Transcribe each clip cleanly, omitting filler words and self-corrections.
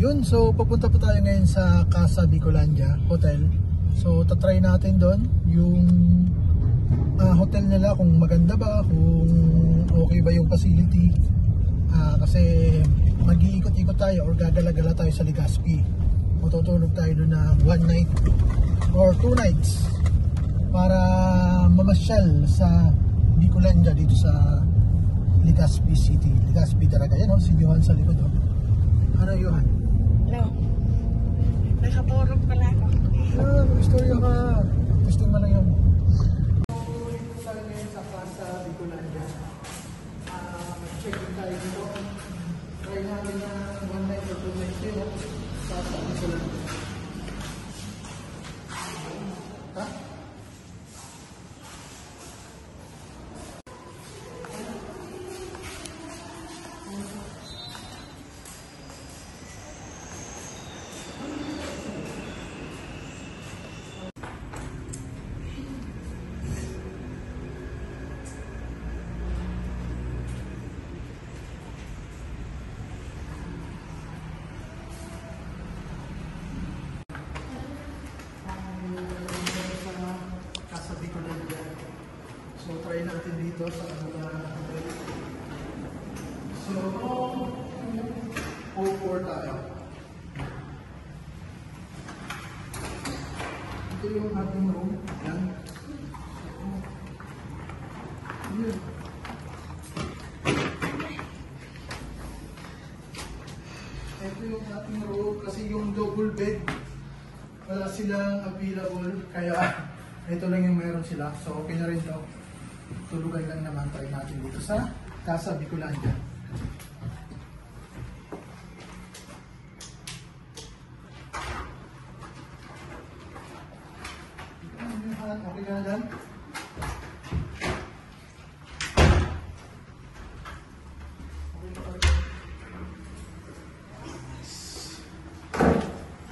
Yun, so papunta po tayo ngayon sa Casa Bicolandia Hotel. So tatry natin doon yung hotel nila, kung maganda ba, kung okay ba yung facility. Kasi mag-iikot-ikot tayo or gagala-gala tayo sa Legazpi. Matutulog tayo doon na 1 night or 2 nights para mamasyal sa Bicolandia dito sa Legazpi City. Legazpi talaga yan, si Johan sa likod. Ano Johan? Hello. Nakaturog pala ako. Mag-istorya ka. Testing mo lang yun. So, tayo ngayon sa Casa Bicolandia. Mag-check-in tayo dito. Try natin na 1 night or 2 nights yun. Sa Bicolandia. Ha? So try natin dito sa so 04 tayo. Ito yung ating room. Yan. Yan. Ito yung ating room kasi yung double bed wala silang available, kaya ito lang yung meron sila. So okay na rin to. Tulugan lang naman. Try natin dito sa Casa Bicolandia. Okay na dyan.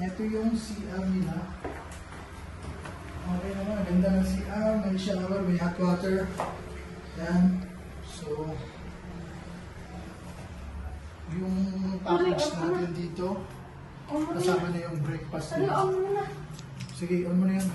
Ito yung CR nila. Okay naman, ganda ng CR, may shower, may hot water. Yan. So, yung package natin dito, kasama na yung breakfast nila. Sige, on mo na yan.